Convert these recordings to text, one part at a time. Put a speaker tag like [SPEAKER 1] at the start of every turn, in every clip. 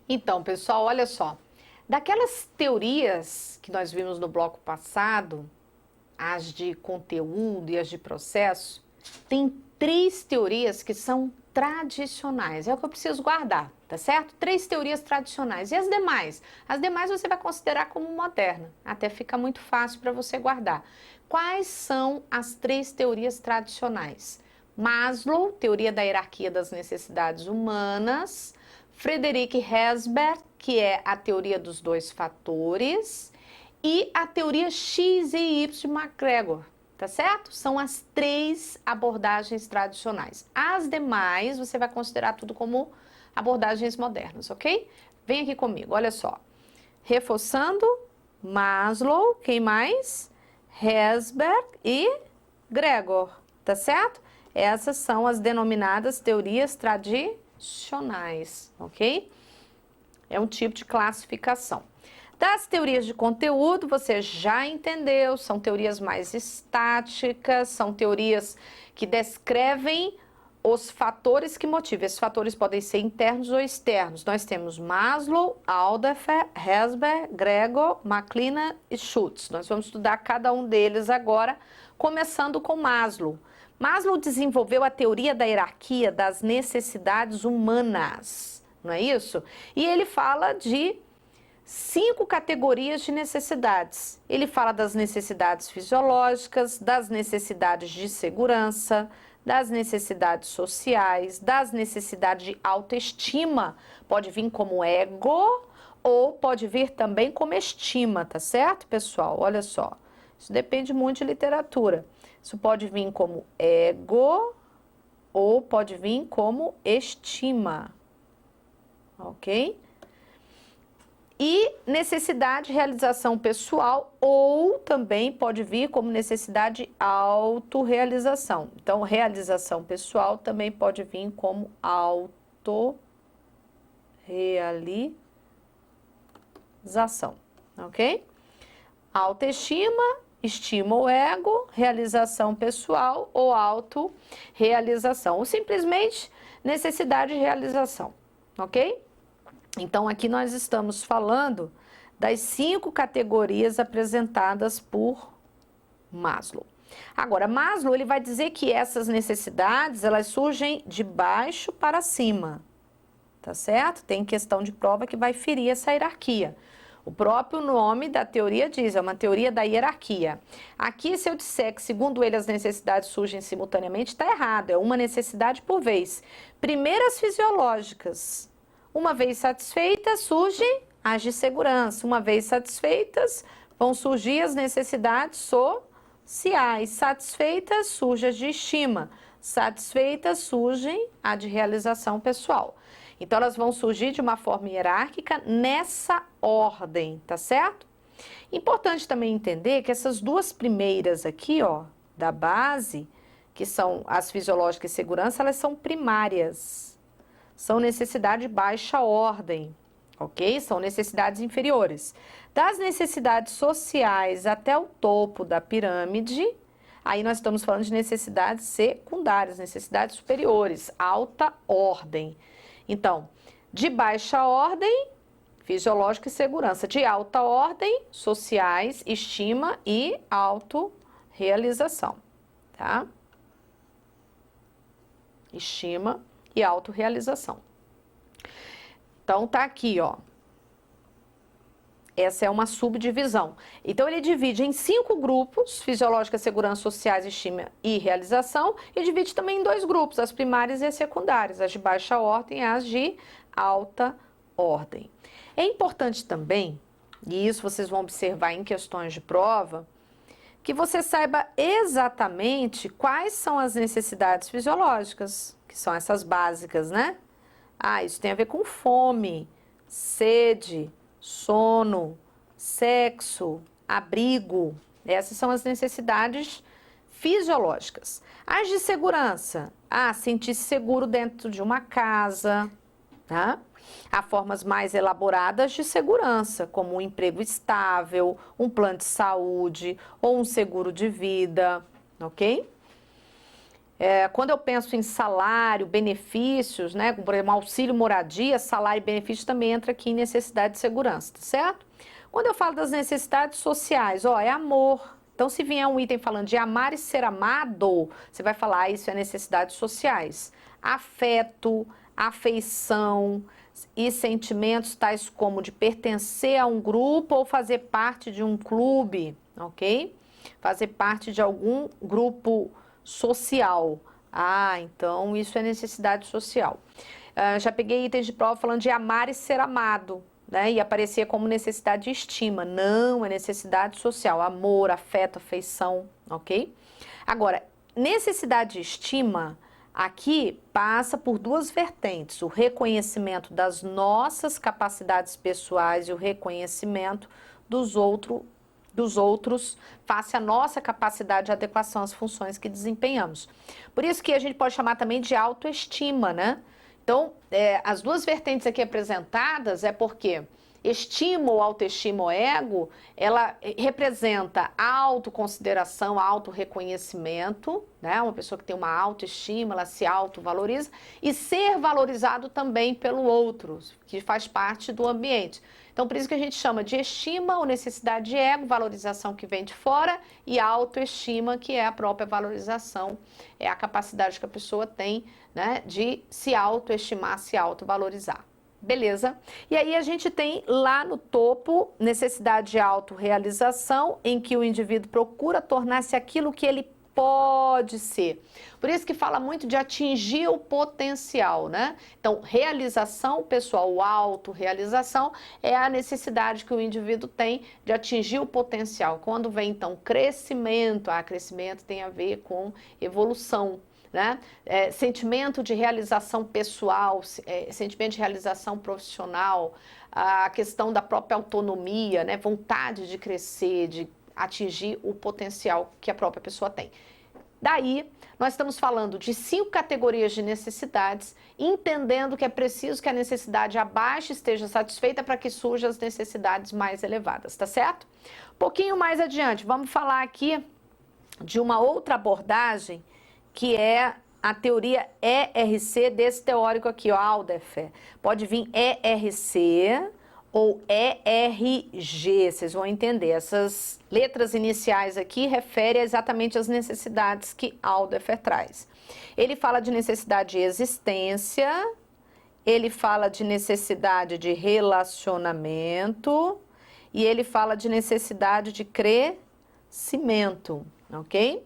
[SPEAKER 1] Então, pessoal, olha só. Daquelas teorias que nós vimos no bloco passado, as de conteúdo e as de processo, tem 3 teorias que são tradicionais. É o que eu preciso guardar, tá certo? 3 teorias tradicionais. E as demais? As demais você vai considerar como moderna. Até fica muito fácil para você guardar. Quais são as 3 teorias tradicionais? Maslow, teoria da hierarquia das necessidades humanas. Friedrich Herzberg, que é a teoria dos 2 fatores, e a teoria X e Y de McGregor, tá certo? São as 3 abordagens tradicionais. As demais, você vai considerar tudo como abordagens modernas, ok? Vem aqui comigo, olha só. Reforçando, Maslow, quem mais? Herzberg e Gregor, tá certo? Essas são as denominadas teorias tradicionais, ok? É um tipo de classificação. Das teorias de conteúdo, você já entendeu, são teorias mais estáticas, são teorias que descrevem os fatores que motivam. Esses fatores podem ser internos ou externos. Nós temos Maslow, Alderfer, Herzberg, Gregor, McLennan e Schutz. Nós vamos estudar cada um deles agora, começando com Maslow. Maslow desenvolveu a teoria da hierarquia das necessidades humanas, não é isso? E ele fala de 5 categorias de necessidades. Ele fala das necessidades fisiológicas, das necessidades de segurança, das necessidades sociais, das necessidades de autoestima. Pode vir como ego ou pode vir também como estima, tá certo, pessoal? Olha só, isso depende muito de literatura. Isso pode vir como ego ou pode vir como estima, ok? E necessidade de realização pessoal ou também pode vir como necessidade de autorrealização. Então, realização pessoal também pode vir como autorrealização, ok? Autoestima, estima ou ego, realização pessoal ou autorrealização. Ou simplesmente necessidade de realização, ok? Então, aqui nós estamos falando das 5 categorias apresentadas por Maslow. Agora, Maslow ele vai dizer que essas necessidades, elas surgem de baixo para cima, tá certo? Tem questão de prova que vai ferir essa hierarquia. O próprio nome da teoria diz, é uma teoria da hierarquia. Aqui, se eu disser que, segundo ele, as necessidades surgem simultaneamente, está errado, é uma necessidade por vez. Primeiro as fisiológicas. Uma vez satisfeitas, surgem as de segurança. Uma vez satisfeitas, vão surgir as necessidades sociais. Satisfeitas, surgem as de estima. Satisfeitas, surgem a de realização pessoal. Então, elas vão surgir de uma forma hierárquica nessa ordem, tá certo? Importante também entender que essas 2 primeiras aqui, ó, da base, que são as fisiológicas e segurança, elas são primárias. São necessidades de baixa ordem, ok? São necessidades inferiores. Das necessidades sociais até o topo da pirâmide, aí nós estamos falando de necessidades secundárias, necessidades superiores, alta ordem. Então, de baixa ordem, fisiológica e segurança. De alta ordem, sociais, estima e autorrealização, tá? Estima e autorrealização. Então, tá aqui, ó. Essa é uma subdivisão. Então, ele divide em 5 grupos, fisiológica, segurança, sociais, estima e realização, e divide também em 2 grupos, as primárias e as secundárias, as de baixa ordem e as de alta ordem. É importante também, e isso vocês vão observar em questões de prova, que você saiba exatamente quais são as necessidades fisiológicas, que são essas básicas, né? Ah, isso tem a ver com fome, sede, sono, sexo, abrigo. Essas são as necessidades fisiológicas. As de segurança, sentir-se seguro dentro de uma casa, tá? Há formas mais elaboradas de segurança, como um emprego estável, um plano de saúde ou um seguro de vida, ok? Quando eu penso em salário, benefícios, né, como por exemplo, auxílio moradia, salário e benefício também entra aqui em necessidade de segurança, tá certo? Quando eu falo das necessidades sociais, ó, é amor. Então, se vier um item falando de amar e ser amado, você vai falar, isso é necessidades sociais. Afeto, afeição e sentimentos tais como de pertencer a um grupo ou fazer parte de um clube, ok? Fazer parte de algum grupo social. Ah, então isso é necessidade social. Já peguei itens de prova falando de amar e ser amado, né? E aparecia como necessidade de estima. Não, é necessidade social. Amor, afeto, afeição, ok? Agora, necessidade de estima, aqui passa por duas vertentes. O reconhecimento das nossas capacidades pessoais e o reconhecimento dos outros face à nossa capacidade de adequação às funções que desempenhamos. Por isso que a gente pode chamar também de autoestima, né? Então, as duas vertentes aqui apresentadas é porque estima ou autoestima ou ego, ela representa a autoconsideração, a autorreconhecimento, né? Uma pessoa que tem uma autoestima, ela se autovaloriza, e ser valorizado também pelo outro, que faz parte do ambiente. Então, por isso que a gente chama de estima ou necessidade de ego, valorização que vem de fora, e autoestima, que é a própria valorização, é a capacidade que a pessoa tem, né, de se autoestimar, se autovalorizar. Beleza? E aí a gente tem lá no topo necessidade de autorrealização, em que o indivíduo procura tornar-se aquilo que ele pode ser. Por isso que fala muito de atingir o potencial, né? Então, realização pessoal, autorrealização, é a necessidade que o indivíduo tem de atingir o potencial. Quando vem, então, crescimento, crescimento tem a ver com evolução, né? Sentimento de realização pessoal, sentimento de realização profissional, a questão da própria autonomia, né? Vontade de crescer, de atingir o potencial que a própria pessoa tem. Daí, nós estamos falando de 5 categorias de necessidades, entendendo que é preciso que a necessidade abaixo esteja satisfeita para que surjam as necessidades mais elevadas, tá certo? Um pouquinho mais adiante, vamos falar aqui de uma outra abordagem, que é a teoria ERC desse teórico aqui, ó, Alderfer. Pode vir ERC ou ERG, vocês vão entender. Essas letras iniciais aqui referem exatamente às necessidades que Alderfer traz. Ele fala de necessidade de existência, ele fala de necessidade de relacionamento e ele fala de necessidade de crescimento, ok?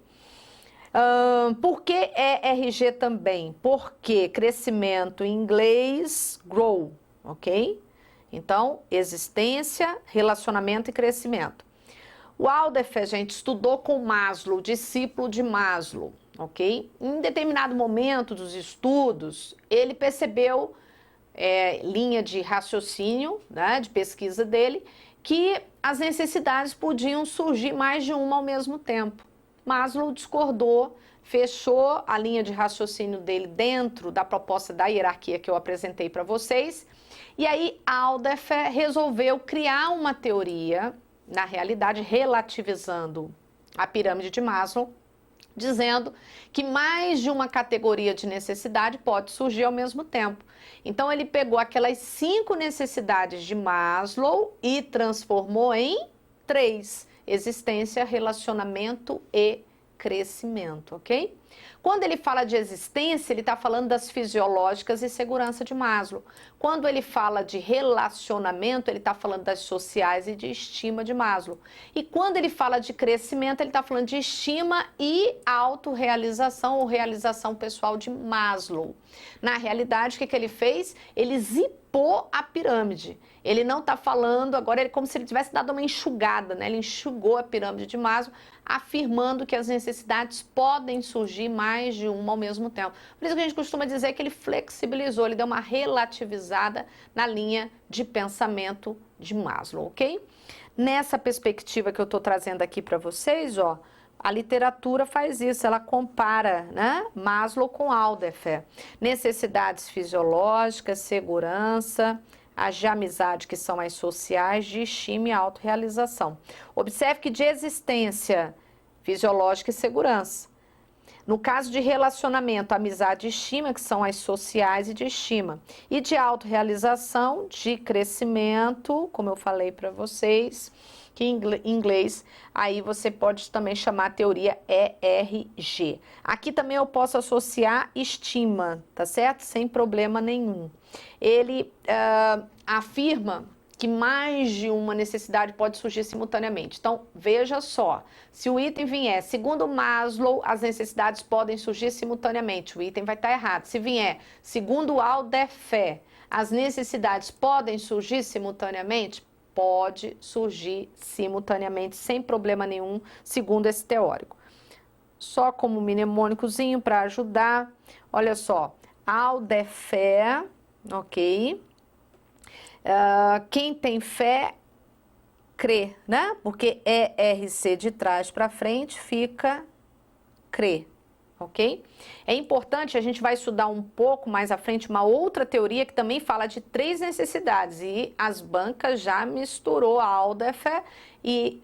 [SPEAKER 1] Por que ERG também? Porque crescimento em inglês, grow, ok? Então, existência, relacionamento e crescimento. O Alderfer, a gente estudou com Maslow, discípulo de Maslow, ok? Em determinado momento dos estudos, ele percebeu, linha de raciocínio, né, de pesquisa dele, que as necessidades podiam surgir mais de uma ao mesmo tempo. Maslow discordou, fechou a linha de raciocínio dele dentro da proposta da hierarquia que eu apresentei para vocês. E aí Alderfer resolveu criar uma teoria, na realidade relativizando a pirâmide de Maslow, dizendo que mais de uma categoria de necessidade pode surgir ao mesmo tempo. Então ele pegou aquelas 5 necessidades de Maslow e transformou em 3: existência, relacionamento e crescimento, ok? Quando ele fala de existência, ele está falando das fisiológicas e segurança de Maslow. Quando ele fala de relacionamento, ele está falando das sociais e de estima de Maslow. E quando ele fala de crescimento, ele está falando de estima e autorrealização ou realização pessoal de Maslow. Na realidade, o que ele fez? Ele zipou a pirâmide. Ele não está falando, agora é como se ele tivesse dado uma enxugada, né? Ele enxugou a pirâmide de Maslow, afirmando que as necessidades podem surgir mais de uma ao mesmo tempo. Por isso que a gente costuma dizer que ele flexibilizou, ele deu uma relativizada na linha de pensamento de Maslow, ok? Nessa perspectiva que eu estou trazendo aqui para vocês, ó, a literatura faz isso, ela compara, né, Maslow com Alderfer. Necessidades fisiológicas, segurança, as de amizade, que são as sociais, de estima e autorrealização. Observe que de existência fisiológica e segurança. No caso de relacionamento, amizade e estima, que são as sociais e de estima. E de autorrealização, de crescimento, como eu falei para vocês, que em inglês, aí você pode também chamar a teoria ERG. Aqui também eu posso associar estima, tá certo? Sem problema nenhum. Ele afirma que mais de uma necessidade pode surgir simultaneamente. Então, veja só, se o item vier, segundo Maslow, as necessidades podem surgir simultaneamente, o item vai estar errado. Se vier, segundo Alderfer, as necessidades podem surgir simultaneamente? Pode surgir simultaneamente, sem problema nenhum, segundo esse teórico. Só como mnemônicozinho para ajudar, olha só, Alderfer, ok? Quem tem fé, crê, né? Porque ERC de trás para frente fica crê, ok? É importante, a gente vai estudar um pouco mais à frente uma outra teoria que também fala de 3 necessidades e as bancas já misturou a Alderfer e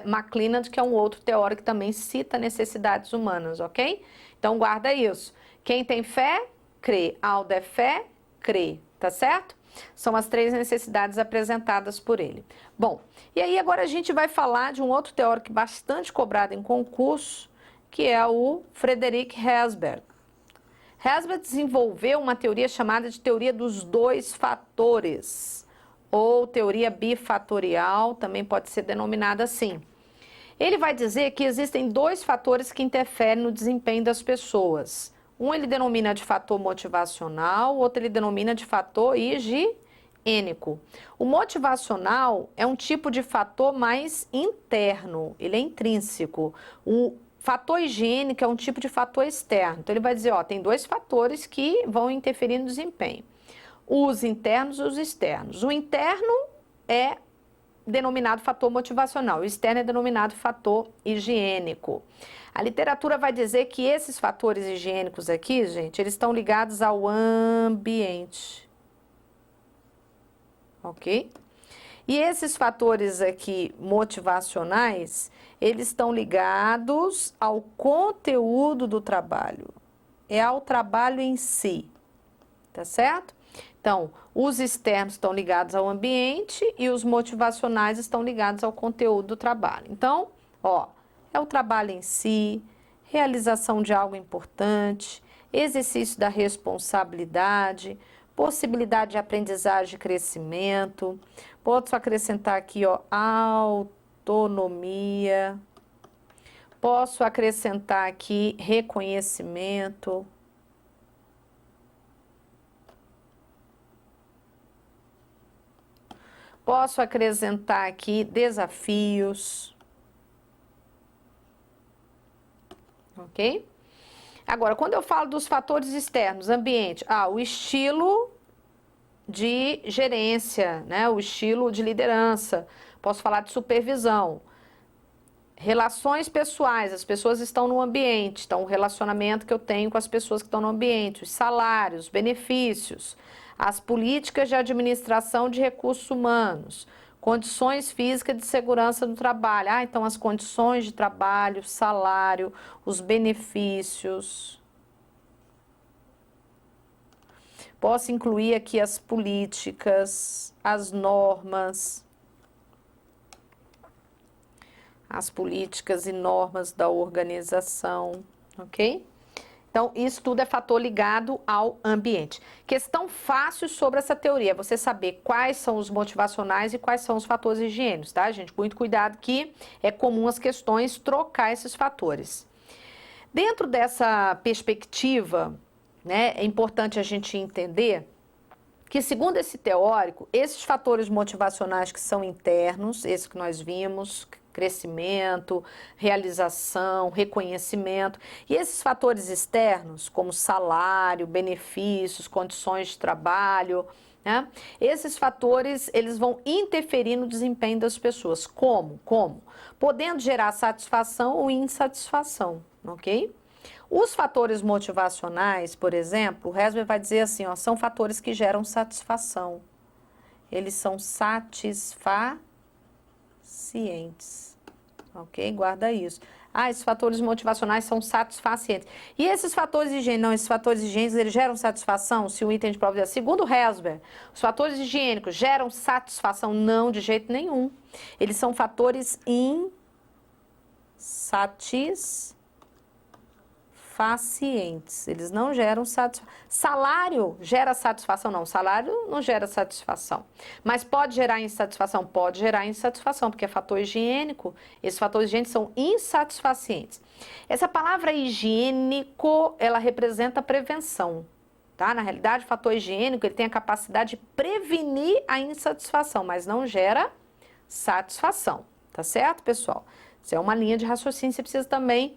[SPEAKER 1] McClelland, que é um outro teórico que também cita necessidades humanas, ok? Então guarda isso. Quem tem fé, crê. Alderfer, crê, tá certo? São as 3 necessidades apresentadas por ele. Bom, e aí agora a gente vai falar de um outro teórico bastante cobrado em concurso, que é o Frederick Herzberg. Herzberg desenvolveu uma teoria chamada de teoria dos 2 fatores, ou teoria bifatorial, também pode ser denominada assim. Ele vai dizer que existem 2 fatores que interferem no desempenho das pessoas. Um ele denomina de fator motivacional, o outro ele denomina de fator higiênico. O motivacional é um tipo de fator mais interno, ele é intrínseco. O fator higiênico é um tipo de fator externo. Então ele vai dizer, ó, tem 2 fatores que vão interferir no desempenho. Os internos e os externos. O interno é denominado fator motivacional, o externo é denominado fator higiênico. A literatura vai dizer que esses fatores higiênicos aqui, gente, eles estão ligados ao ambiente, ok? E esses fatores aqui motivacionais, eles estão ligados ao conteúdo do trabalho, é ao trabalho em si, tá certo? Então, os externos estão ligados ao ambiente e os motivacionais estão ligados ao conteúdo do trabalho. Então, ó, é o trabalho em si, realização de algo importante, exercício da responsabilidade, possibilidade de aprendizagem e crescimento. Posso acrescentar aqui, ó, autonomia. Posso acrescentar aqui reconhecimento. Posso acrescentar aqui desafios. Ok? Agora, quando eu falo dos fatores externos, ambiente, o estilo de gerência, né? O estilo de liderança. Posso falar de supervisão. Relações pessoais, as pessoas estão no ambiente, então o relacionamento que eu tenho com as pessoas que estão no ambiente, os salários, benefícios, as políticas de administração de recursos humanos, condições físicas de segurança do trabalho. Então as condições de trabalho, salário, os benefícios. Posso incluir aqui as políticas, as normas, as políticas e normas da organização, ok? Então, isso tudo é fator ligado ao ambiente. Questão fácil sobre essa teoria, é você saber quais são os motivacionais e quais são os fatores higiênicos, tá, gente? Muito cuidado que é comum as questões trocar esses fatores. Dentro dessa perspectiva, né, é importante a gente entender que, segundo esse teórico, esses fatores motivacionais que são internos, esses que nós vimos, crescimento, realização, reconhecimento, e esses fatores externos, como salário, benefícios, condições de trabalho, né? Esses fatores, eles vão interferir no desempenho das pessoas. Como? Podendo gerar satisfação ou insatisfação, ok? Os fatores motivacionais, por exemplo, o Herzberg vai dizer assim, ó, são fatores que geram satisfação. Eles são satisfacientes, ok? Guarda isso. Ah, esses fatores motivacionais são satisfacientes. E esses fatores higiênicos, não, esses fatores higiênicos, eles geram satisfação? Se o item de prova diz, segundo Herzberg, os fatores higiênicos geram satisfação? Não, de jeito nenhum. Eles são fatores insatisfacientes. Eles não geram satisfação. Salário gera satisfação? Não, salário não gera satisfação. Mas pode gerar insatisfação? Pode gerar insatisfação, porque é fator higiênico. Esses fatores higiênicos são insatisfacientes. Essa palavra higiênico, ela representa prevenção, tá? Na realidade, o fator higiênico, ele tem a capacidade de prevenir a insatisfação, mas não gera satisfação, tá certo, pessoal? Isso é uma linha de raciocínio, você precisa também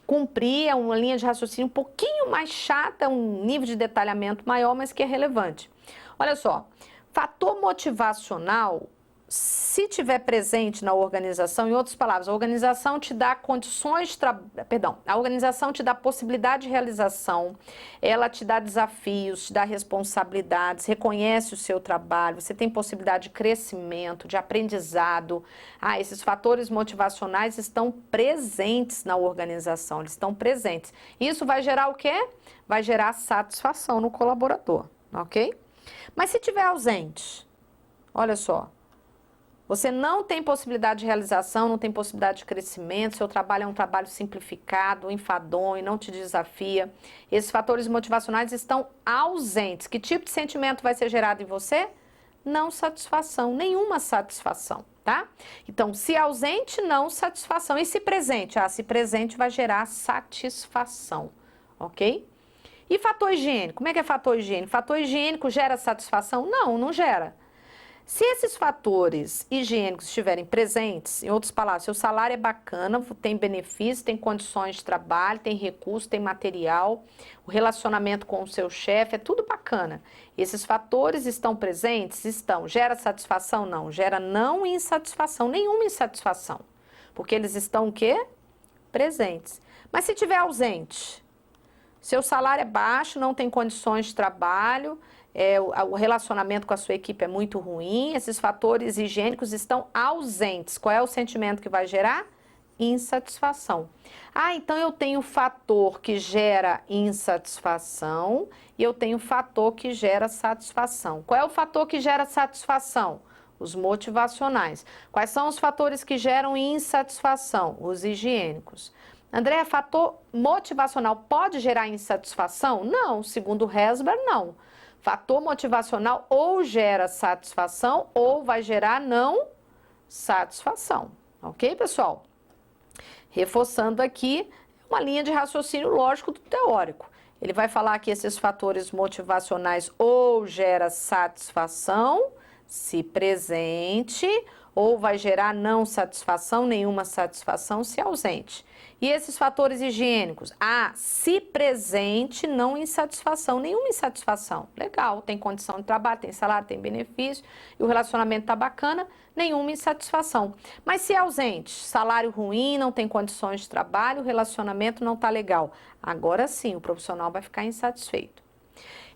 [SPEAKER 1] cumprir, é uma linha de raciocínio um pouquinho mais chata, um nível de detalhamento maior, mas que é relevante. Olha só, fator motivacional, se tiver presente na organização, em outras palavras, a organização te dá condições de a organização te dá possibilidade de realização, ela te dá desafios, te dá responsabilidades, reconhece o seu trabalho, você tem possibilidade de crescimento, de aprendizado. Ah, esses fatores motivacionais estão presentes na organização, eles estão presentes. Isso vai gerar o quê? Vai gerar satisfação no colaborador, ok? Mas se tiver ausente, olha só, você não tem possibilidade de realização, não tem possibilidade de crescimento, seu trabalho é um trabalho simplificado, enfadonho, não te desafia. Esses fatores motivacionais estão ausentes. Que tipo de sentimento vai ser gerado em você? Não satisfação, nenhuma satisfação, tá? Então, se ausente, não satisfação. E se presente? Ah, se presente vai gerar satisfação, ok? E fator higiênico? Como é que é fator higiênico? Fator higiênico gera satisfação? Não, não gera. Se esses fatores higiênicos estiverem presentes, em outras palavras, seu salário é bacana, tem benefícios, tem condições de trabalho, tem recurso, tem material, o relacionamento com o seu chefe, é tudo bacana. Esses fatores estão presentes? Estão. Gera satisfação? Não. Gera não insatisfação, nenhuma insatisfação. Porque eles estão o quê? Presentes. Mas se estiver ausente, seu salário é baixo, não tem condições de trabalho, o relacionamento com a sua equipe é muito ruim, esses fatores higiênicos estão ausentes. Qual é o sentimento que vai gerar? Insatisfação. Ah, então eu tenho fator que gera insatisfação e eu tenho fator que gera satisfação. Qual é o fator que gera satisfação? Os motivacionais. Quais são os fatores que geram insatisfação? Os higiênicos. André, fator motivacional pode gerar insatisfação? Não, segundo Herzberg, não. Fator motivacional ou gera satisfação ou vai gerar não satisfação. Ok, pessoal? Reforçando aqui uma linha de raciocínio lógico do teórico. Ele vai falar que esses fatores motivacionais ou gera satisfação, se presente, ou vai gerar não satisfação, nenhuma satisfação, se ausente. E esses fatores higiênicos? Ah, se presente, não insatisfação, nenhuma insatisfação. Legal, tem condição de trabalho, tem salário, tem benefício, e o relacionamento tá bacana, nenhuma insatisfação. Mas se ausente, salário ruim, não tem condições de trabalho, o relacionamento não tá legal. Agora sim, o profissional vai ficar insatisfeito.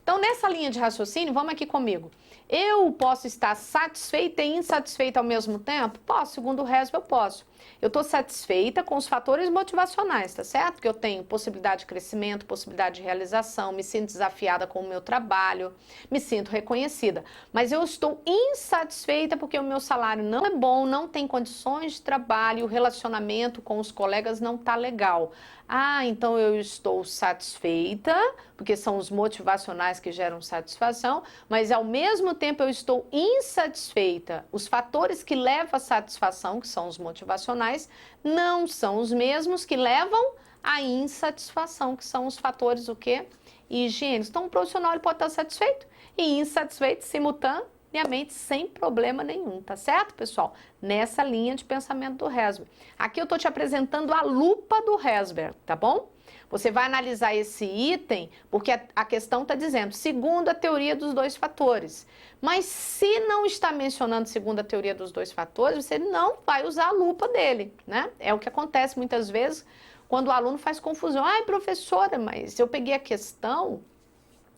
[SPEAKER 1] Então, nessa linha de raciocínio, vamos aqui comigo. Eu posso estar satisfeita e insatisfeita ao mesmo tempo? Posso, segundo o Herzberg, eu posso. Eu estou satisfeita com os fatores motivacionais, tá certo? Que eu tenho possibilidade de crescimento, possibilidade de realização, me sinto desafiada com o meu trabalho, me sinto reconhecida. Mas eu estou insatisfeita porque o meu salário não é bom, não tem condições de trabalho e o relacionamento com os colegas não está legal. Ah, então eu estou satisfeita, porque são os motivacionais que geram satisfação, mas ao mesmo tempo eu estou insatisfeita. Os fatores que levam à satisfação, que são os motivacionais, não são os mesmos que levam à insatisfação, que são os fatores o quê? Higiênicos. Então o profissional ele pode estar satisfeito e insatisfeito simultaneamente, sem problema nenhum, tá certo, pessoal? Nessa linha de pensamento do Herzberg. Aqui eu estou te apresentando a lupa do Herzberg, tá bom? Você vai analisar esse item porque a questão está dizendo, segundo a teoria dos dois fatores. Mas se não está mencionando segundo a teoria dos dois fatores, você não vai usar a lupa dele, né? É o que acontece muitas vezes quando o aluno faz confusão. Ai, professora, mas eu peguei a questão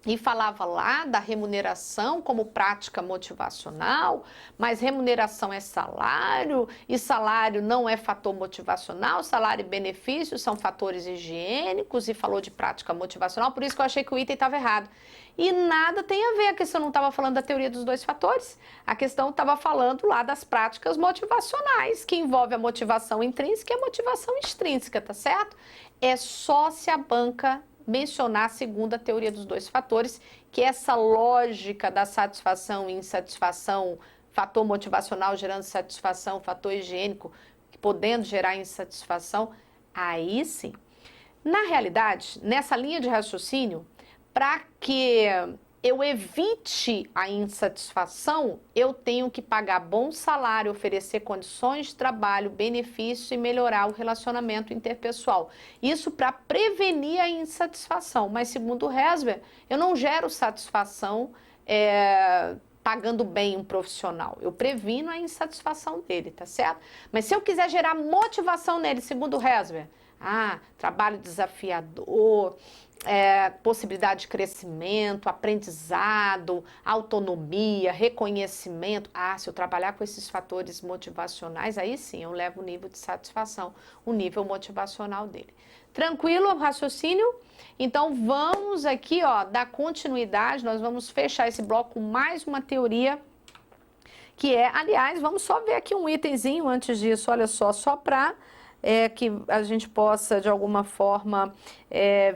[SPEAKER 1] e falava lá da remuneração como prática motivacional, mas remuneração é salário, e salário não é fator motivacional, salário e benefício são fatores higiênicos, e falou de prática motivacional, por isso que eu achei que o item estava errado. E nada tem a ver, a questão não estava falando da teoria dos dois fatores, a questão estava falando lá das práticas motivacionais, que envolve a motivação intrínseca e a motivação extrínseca, tá certo? É só se a banca mencionar, segundo a teoria dos dois fatores, que essa lógica da satisfação e insatisfação, fator motivacional gerando satisfação, fator higiênico podendo gerar insatisfação, aí sim. Na realidade, nessa linha de raciocínio, para que eu evite a insatisfação, eu tenho que pagar bom salário, oferecer condições de trabalho, benefício e melhorar o relacionamento interpessoal. Isso para prevenir a insatisfação. Mas, segundo o Resber, eu não gero satisfação pagando bem um profissional. Eu previno a insatisfação dele, tá certo? Mas se eu quiser gerar motivação nele, segundo o Resber, trabalho desafiador, possibilidade de crescimento, aprendizado, autonomia, reconhecimento. Se eu trabalhar com esses fatores motivacionais, aí sim eu levo o nível de satisfação, o nível motivacional dele. Tranquilo o raciocínio? Então vamos aqui, dar continuidade, nós vamos fechar esse bloco com mais uma teoria, que aliás, vamos só ver aqui um itemzinho antes disso, olha só para que a gente possa, de alguma forma,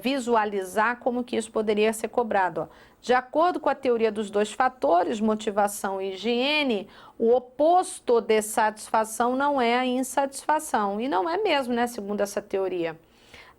[SPEAKER 1] visualizar como que isso poderia ser cobrado. De acordo com a teoria dos dois fatores, motivação e higiene, o oposto de satisfação não é a insatisfação. E não é mesmo, né, segundo essa teoria.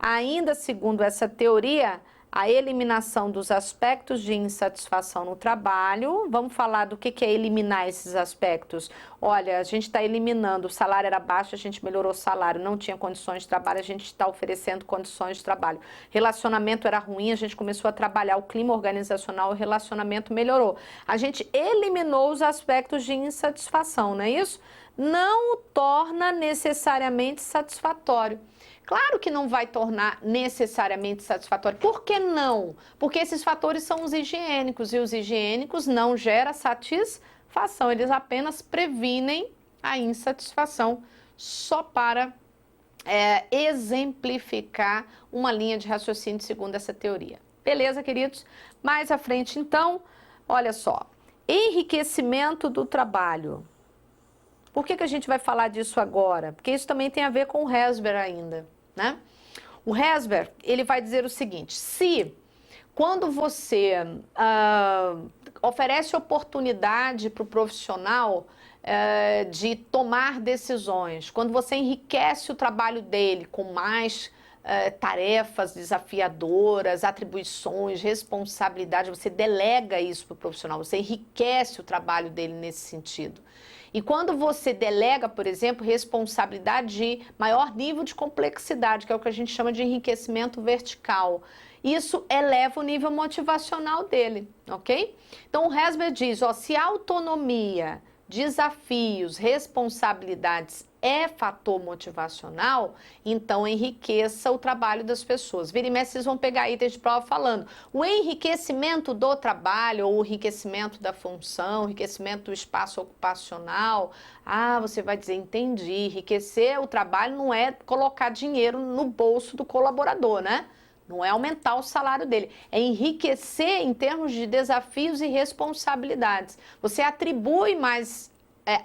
[SPEAKER 1] Ainda segundo essa teoria, a eliminação dos aspectos de insatisfação no trabalho. Vamos falar do que é eliminar esses aspectos. Olha, a gente está eliminando, o salário era baixo, a gente melhorou o salário, não tinha condições de trabalho, a gente está oferecendo condições de trabalho. Relacionamento era ruim, a gente começou a trabalhar o clima organizacional, o relacionamento melhorou. A gente eliminou os aspectos de insatisfação, não é isso? Não o torna necessariamente satisfatório. Claro que não vai tornar necessariamente satisfatório. Por que não? Porque esses fatores são os higiênicos e os higiênicos não geram satisfação, eles apenas previnem a insatisfação, só para exemplificar uma linha de raciocínio segundo essa teoria. Beleza, queridos? Mais à frente, então, olha só, enriquecimento do trabalho. Por que a gente vai falar disso agora? Porque isso também tem a ver com o Resber ainda, né? O Resber, ele vai dizer o seguinte: se quando você oferece oportunidade para o profissional de tomar decisões, quando você enriquece o trabalho dele com mais tarefas desafiadoras, atribuições, responsabilidade, você delega isso para o profissional, você enriquece o trabalho dele nesse sentido. E quando você delega, por exemplo, responsabilidade de maior nível de complexidade, que é o que a gente chama de enriquecimento vertical, isso eleva o nível motivacional dele, ok? Então o Resber diz, se a autonomia, desafios, responsabilidades é fator motivacional, então enriqueça o trabalho das pessoas. Vira e mexe, vocês vão pegar itens de prova falando. O enriquecimento do trabalho, ou o enriquecimento da função, o enriquecimento do espaço ocupacional. Você vai dizer, entendi, enriquecer o trabalho não é colocar dinheiro no bolso do colaborador, né? Não é aumentar o salário dele, é enriquecer em termos de desafios e responsabilidades. Você atribui mais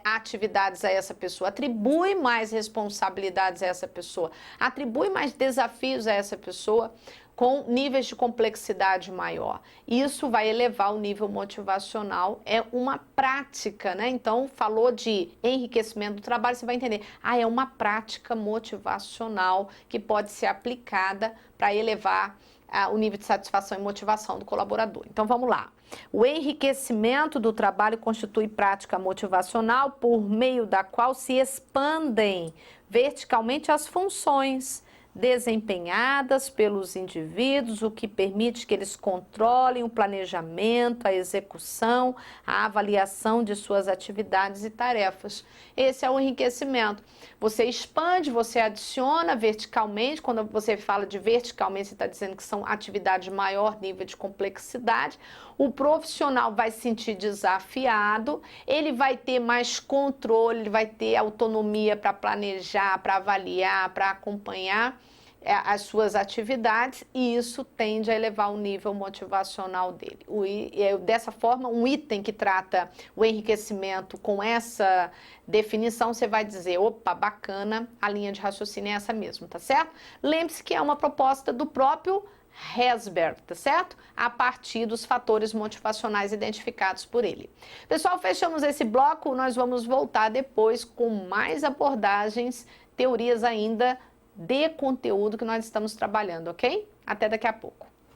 [SPEAKER 1] atividades a essa pessoa, atribui mais responsabilidades a essa pessoa, atribui mais desafios a essa pessoa com níveis de complexidade maior. Isso vai elevar o nível motivacional, é uma prática, né? Então, falou de enriquecimento do trabalho, você vai entender, é uma prática motivacional que pode ser aplicada para elevar o nível de satisfação e motivação do colaborador. Então, vamos lá. O enriquecimento do trabalho constitui prática motivacional por meio da qual se expandem verticalmente as funções, desempenhadas pelos indivíduos, o que permite que eles controlem o planejamento, a execução, a avaliação de suas atividades e tarefas. Esse é o enriquecimento. Você expande, você adiciona verticalmente. Quando você fala de verticalmente, você está dizendo que são atividades de maior nível de complexidade. O profissional vai se sentir desafiado, ele vai ter mais controle, ele vai ter autonomia para planejar, para avaliar, para acompanhar as suas atividades, e isso tende a elevar o nível motivacional dele. Dessa forma, um item que trata o enriquecimento com essa definição, você vai dizer, opa, bacana, a linha de raciocínio é essa mesmo, tá certo? Lembre-se que é uma proposta do próprio Herzberg, tá certo? A partir dos fatores motivacionais identificados por ele. Pessoal, fechamos esse bloco, nós vamos voltar depois com mais abordagens, teorias ainda de conteúdo que nós estamos trabalhando, ok? Até daqui a pouco.